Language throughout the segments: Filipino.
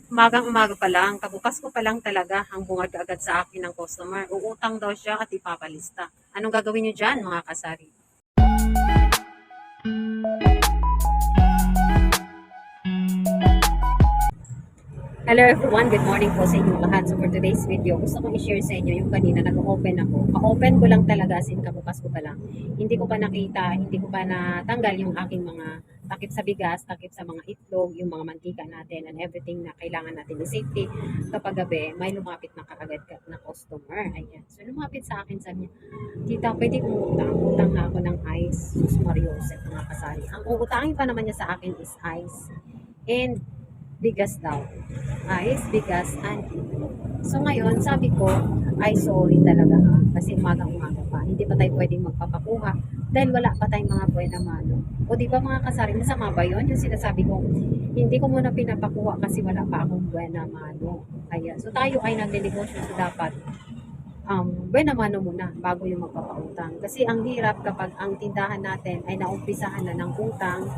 Umagang-umaga pa lang, kabukas ko pa lang talaga ang bungad agad sa akin ng customer. Uutang daw siya at ipapalista. Anong gagawin niyo dyan, mga kasari? Hello everyone, good morning po sa inyong lahat. So for today's video, gusto kong i-share sa inyo yung kanina nag-open ako. Ka-open ko lang talaga, sin kabukas ko pa lang. Hindi ko pa nakita, hindi ko pa natanggal yung aking mga takip sa bigas, takip sa mga itlog, yung mga mantika natin and everything na kailangan natin in safety. Kapag gabi, may lumapit na kaagad na customer. Ayan. So lumapit sa akin, sabi niya, tita, pwede kong utang. Utang na ako ng ice. Sus Mariosep, mga kasari. Ang uutangin pa naman niya sa akin is ice. And bigas daw. Ice, bigas, and itlog. So ngayon, sabi ko, ay sorry talaga ha. Kasi umaga-umaga pa. Hindi pa tayo pwedeng magpapakuha. Dahil wala pa tayong mga buwan na mano. O di ba mga kasari, masama ba yun? Yung sinasabi ko, hindi ko muna pinapakuha kasi wala pa akong buwan na mano. Ayan. So tayo ay nagde-negosyo. So dapat buwan na mano muna bago yung magpapautang. Kasi ang hirap kapag ang tindahan natin ay naumpisahan na ng utang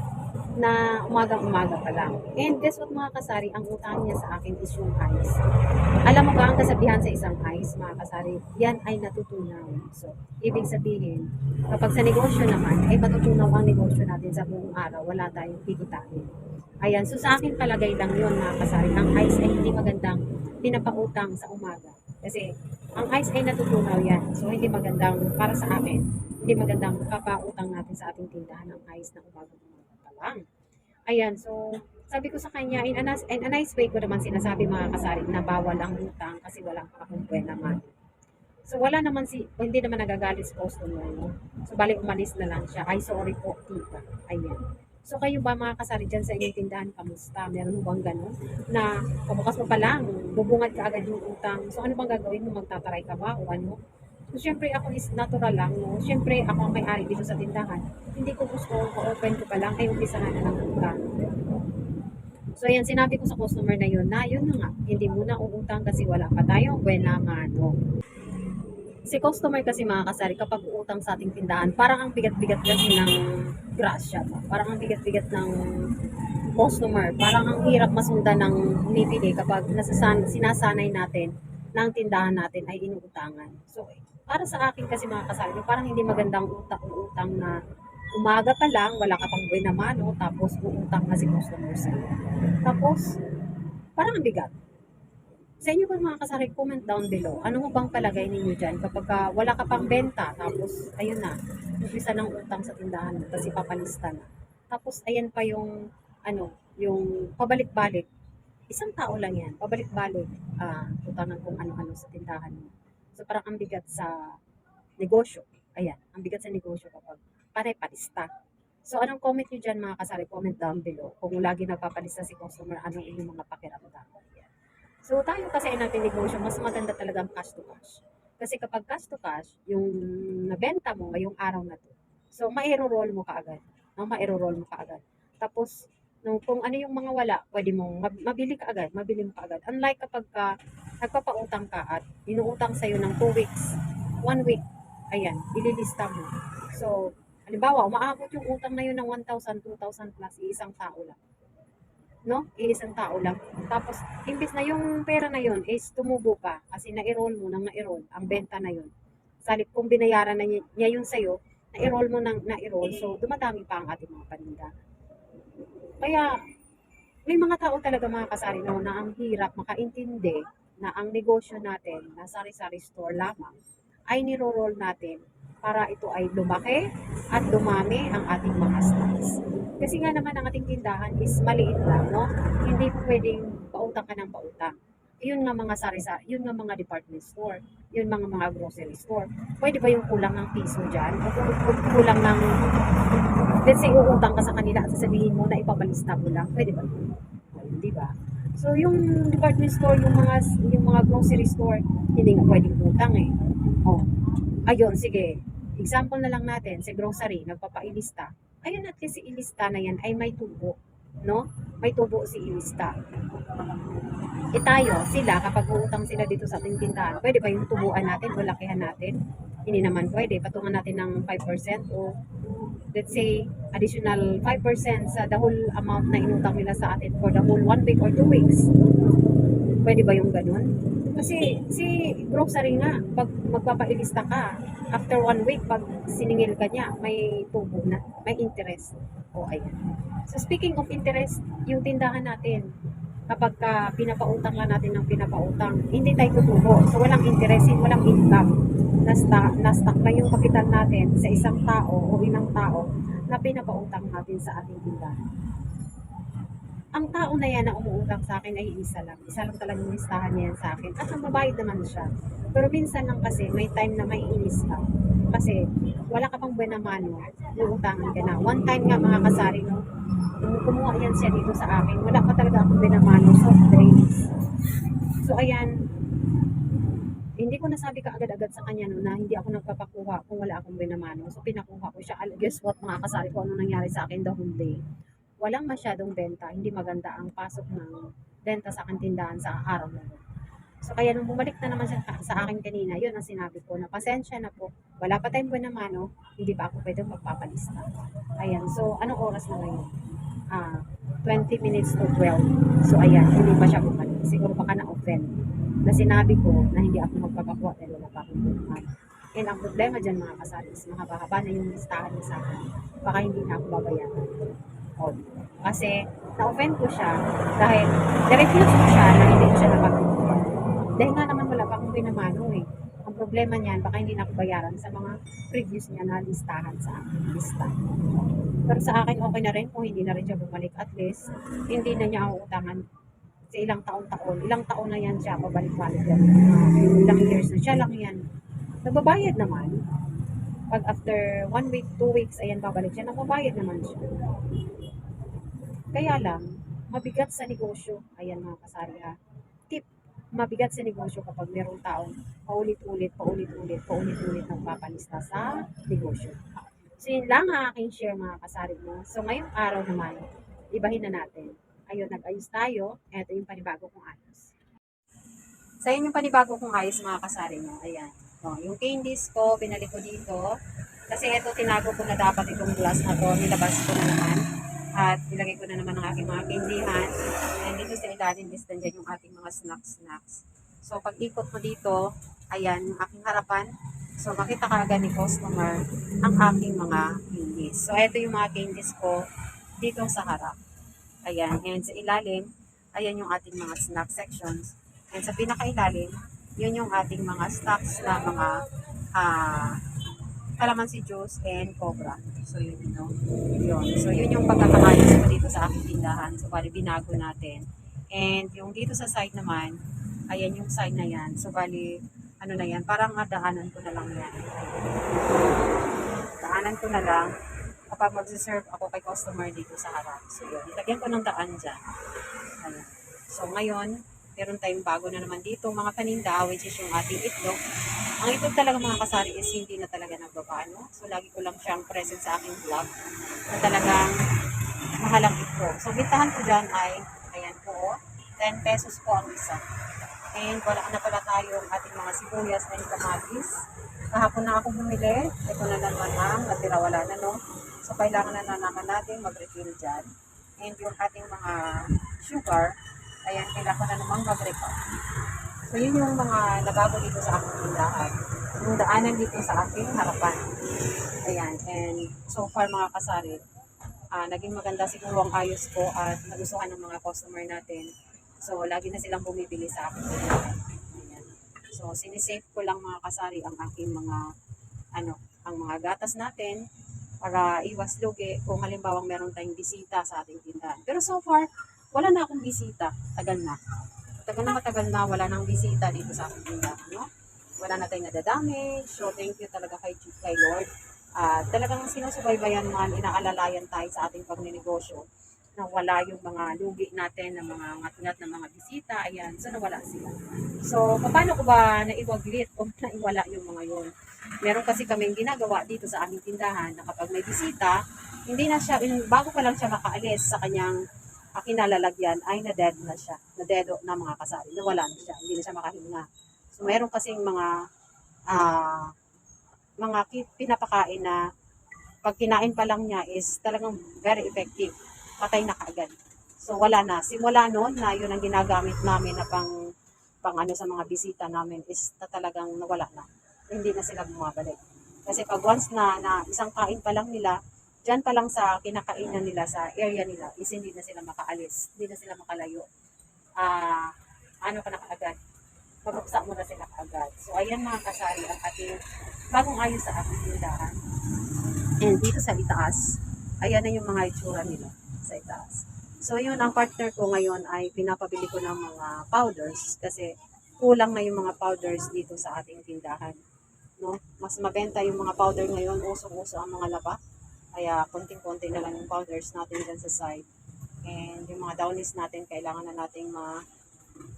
na umagang-umaga pa lang. And guess what mga kasari, ang utang niya sa akin is yung ice. Alam mo ba ang kasabihan sa isang ice, mga kasari? Yan ay natutunaw. So, ibig sabihin, kapag sa negosyo naman, ay matutunaw ang negosyo natin sa buong araw, wala tayong kikitain. Ayan, so sa akin palagay lang yun mga kasari. Ang ice ay hindi magandang pinapautang sa umaga. Kasi ang ice ay natutunaw yan. So hindi magandang para sa akin. Hindi magandang papautang natin sa ating tindahan ng ice na umaga-umaga pa lang. Ayan, so sabi ko sa kanya, in a nice way ko naman sinasabi mga kasari na bawal ang utang kasi walang akong buwan naman. So wala naman hindi naman nagagalit sa customer, no? So balik umalis na lang siya. Ay, sorry po, tita. Ayan. So kayo ba mga kasari dyan sa inyong tindahan, kamusta? Meron mo bang ganun? Na pabukas mo pa lang, bubungad ka agad yung utang. So ano bang gagawin mo? Magtataray ka ba o ano? So syempre ako is natural lang, no? Syempre ako ang may-ari dito sa tindahan. Hindi ko gusto, ka-open ko pa lang, ay umpisahan na ng utang. So ayan, sinabi ko sa customer na yun na nga, hindi muna uutang kasi wala pa tayong buena mano. Si customer kasi mga kasari, kapag uutang sa ating tindahan, parang ang bigat-bigat kasi ng grasya. Parang ang bigat-bigat ng customer. Parang ang hirap masundan ng umipili kapag sinasanay natin ng tindahan natin ay inuutangan. So, para sa akin kasi mga kasari, parang hindi magandang utang na umaga pa lang, wala ka pang buwan naman, no? Tapos uutang na si customer sa'yo. Tapos, parang ang bigat. Sa inyo ba mga kasari, comment down below. Ano mo bang palagay ninyo dyan kapag wala ka pang benta, tapos ayun na, umpisa ng utang sa tindahan mo, kasi papalista na. Tapos ayan pa yung, yung pabalik-balik. Isang tao lang yan, pabalik-balik, utangan kung ano-ano sa tindahan mo. So parang ang bigat sa negosyo. Ayan, ang bigat sa negosyo kapag pare-palista. So anong comment nyo dyan mga kasari? Comment down below. Kung lagi nagpapalista si customer, anong inyong mga pakiramdam? So tayo kasi ay natin negosyo, mas maganda talaga ang cash to cash. Kasi kapag cash to cash, yung nabenta mo ngayong araw na to, so mairo-roll mo kaagad. No? Mairo-roll mo kaagad. Tapos, kung ano yung mga wala, pwede mong mabili ka agad, mabili mo kaagad. Unlike kapag nagpapautang ka at inuutang sa'yo ng 2 weeks, 1 week, ayan, ililista mo. So, halimbawa, umaabot yung utang na yun ng 1,000, 2,000 plus, isang tao lang, no? Iisang tao lang. Tapos, imbis na yung pera na yun is tumubo pa kasi na-enroll mo nang na-enroll ang benta na yun. Salip kung binayaran na niya yun sa'yo, na-enroll mo nang na-enroll, so dumadami pa ang ating mga paninda. Kaya, may mga tao talaga mga kasari no, na ang hirap makaintindi na ang negosyo natin na sari-sari store lamang ay niro-roll natin para ito ay lumaki at dumami ang ating mga stocks. Kasi nga naman ang ating tindahan is maliit lang, no? Hindi po pwedeng pautang ka ng pautang. Yun nga mga sari-sari, yun nga mga department store, yun mga grocery store. Pwede ba yung kulang ng piso dyan? O kulang ng, let's say, uutang ka sa kanila at sasabihin mo na ipabalista mo lang, pwede ba? Di ba? So yung department store, yung mga grocery store, hindi nga pwedeng utang eh. Oh. Ayun, sige. Example na lang natin, sa grocery, nagpapailista. Ayun, at least si ilista na yan ay may tubo. No? May tubo si ilista. E tayo, sila, kapag uutang sila dito sa ating tindahan, pwede ba yung tubuan natin o lakihan natin? Hindi naman pwede. Patungan natin ng 5% o let's say, additional 5% sa the whole amount na inutang nila sa atin for the whole 1 week or 2 weeks. Pwede ba yung ganun? Kasi si grocery nga, pag magpapailista ka, after 1 week, pag siningil ka niya, may tubo na, may interest. O ayan. So speaking of interest, yung tindahan natin, kapag pinapautang lang natin ng pinapautang, hindi tayo tutubo. So walang interest, walang income. Na-stuck na yung kapital natin sa isang tao o ilang tao na pinapautang natin sa ating tindahan. Ang tao na yan na umuutang sa akin ay isa lang. Isa lang talagang listahan niya yan sa akin. At magbabayad naman siya. Pero minsan lang kasi may time na may inis ka. Kasi wala ka pang buena mano, uutangan ka na. One time nga mga kasari, no, nung kumuha yan siya dito sa akin, wala pa talaga akong buena mano, soft drinks. So ayan, hindi ko nasabi ka agad-agad sa kanya no, na hindi ako nagpapakuha kung wala akong buena mano. So pinakuha ko siya. Guess what mga kasari ko, ano nangyari sa akin the whole day? Walang masyadong benta, hindi maganda ang pasok ng benta sa aking tindahan sa araw na yun. So kaya nung bumalik na naman siya sa akin kanina, yun ang sinabi ko na pasensya na po, wala pa tayong buwan naman, no? Hindi pa ako pwedeng magpapalista. Ayan, so anong oras na ngayon? 20 minutes to 12. So ayan, hindi pa siya bumalik. Siguro baka na-offend na sinabi ko na hindi ako magpapakuha dahil wala pa akong buwan. And ang problema dyan mga kasaris, mahaba-haba na yung listahan niya sa akin. Baka hindi na ako babayaran. Kasi na-offend ko siya dahil na-refuse ko siya na hindi ko siya napapagpuan. Dahil nga naman wala pa akong pinamano eh. Ang problema niyan, baka hindi na ako bayaran sa mga previous niya na listahan sa aking lista. Pero sa akin okay na rin kung hindi na rin siya bumalik. At least, hindi na niya ako utangan sa ilang taon-taon. Ilang taon na yan siya, pabalik-balik yan. Ilang years na siya lang yan. Nagbabayad naman. Pag after 1 week, 2 weeks, ayan, babalik siya. Nagbabayad naman siya. Kaya lang, mabigat sa negosyo. Ayan mga kasari ha. Tip, mabigat sa negosyo kapag merong taong paulit-ulit nagpapalista sa negosyo. So yun lang ang aking share mga kasari mo. So ngayong araw naman, ibahin na natin. Ayun, nag-ayos tayo. Ito yung panibago kong ayos. Sa yun yung panibago kong ayos mga kasari mo. Ayan. O, yung candies ko, pinalik ko dito. Kasi ito, tinago ko na dapat itong glass na to. Nilabas ko na naman. At ilagay ko na naman ang aking mga candyhan. And dito sa ilalim is nandiyan yung ating mga snacks. So pag ikot mo dito, ayan yung aking harapan. So makita ka agad ni customer ang aking mga candies. So ito yung mga candies ko dito sa harap. Ayan, and sa ilalim, ayan yung ating mga snack sections. And sa pinakailalim, yun yung ating mga stocks na mga calamansi juice and cobra. So yun, no? Yun. So yun yung pagkakaayos ko dito sa aking tindahan. So bali binago natin. And yung dito sa side naman, ayan yung side na yan. So bali, ano na yan, parang daanan ko na lang yan. Daanan ko na lang kapag mag-serve ako kay customer dito sa harap. So yun, ilagyan ko ng daan dyan. Ayan. So ngayon, meron tayong bago na naman dito, mga paninda, which is yung ating itlog. Ang itlog talaga mga kasari is hindi na talaga nagbabago. So, lagi ko lang siyang present sa aking vlog na talagang mahalang itlog. So, bintahan ko dyan ay, ayan po, 10 pesos po ang isa. And wala na pala tayong ating mga sibuyas and kamatis. Kahapon na ako bumili. Ito na naman ang natira, wala na, no? So, kailangan na naman natin mag-refill dyan. And yung ating mga sugar, ayan, kailangan na namang mag-refill. So, yun yung mga nabago dito sa aking tindahan. Yung daanan dito sa aking harapan. Ayan. And so far mga kasari, naging maganda siguro ang ayos ko at nagustuhan ng mga customer natin. So, lagi na silang bumibili sa aking tindahan. Ayan. So, sinisave ko lang mga kasari ang aking mga, ang mga gatas natin para iwas lugi kung halimbawa meron tayong bisita sa ating tindahan. Pero so far, wala na akong bisita. Tagal na. Matagal na wala nang bisita dito sa aking tindahan, no? Wala na tayong nadadamage. So, thank you talaga kay Lord. Talagang sinusubaybayan man, inaalalayan tayo sa ating pagninegosyo na wala yung mga lugi natin ng mga ngat-ngat na mga bisita. Ayan, so nawala sila. So, paano ko ba naiwaglit o naiwala yung mga yun? Meron kasi kaming ginagawa dito sa aming tindahan na kapag may bisita, hindi na siya, bago pa lang siya makaalis sa kanyang kinalalagyan ay na-dead na siya. Na-deado na mga kasari. Nawala na siya. Hindi na siya makahinga. So, meron kasing mga pinapakain na pag kinain pa lang niya is talagang very effective. Patay na kaagad. So wala na. Simula noon na yun ang ginagamit namin na pang ano sa mga bisita namin is na talagang nawala na. Hindi na sila bumabalik. Kasi pag once na isang kain pa lang nila, dyan pa lang sa kinakainan nila, sa area nila, is hindi na sila makaalis. Hindi na sila makalayo. Ano ka na kaagad? Mabuksa mo na sila kaagad. So ayan mga kasari ang ating bagong ayos sa ating tindahan. And dito sa itaas, ayan na yung mga itsura nila sa itaas. So yun, ang partner ko ngayon ay pinapabili ko ng mga powders kasi kulang na yung mga powders dito sa ating tindahan. No? Mas mabenta yung mga powder ngayon, usong-uso ang mga laba. Kaya konting-konti na lang yung powders natin dyan sa side. And yung mga downies natin, kailangan na nating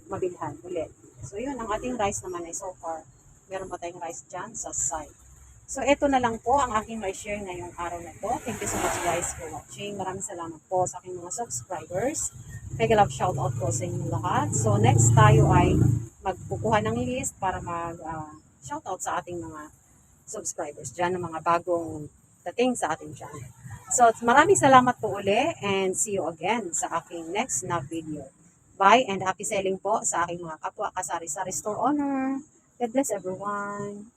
mabilhan ulit. So yun, ang ating rice naman ay so far, meron pa tayong rice dyan sa side. So, ito na lang po ang aking share ngayong araw na to. Thank you so much guys for watching. Maraming salamat po sa aking mga subscribers. Mega love shoutout po sa inyong lahat. So, next tayo ay magkukuha ng list para shoutout sa ating mga subscribers dyan, ng mga bagong dating sa ating channel. So, maraming salamat po uli and see you again sa aking next na video. Bye and happy selling po sa aking mga kapwa kasari-sari store owner. God bless everyone.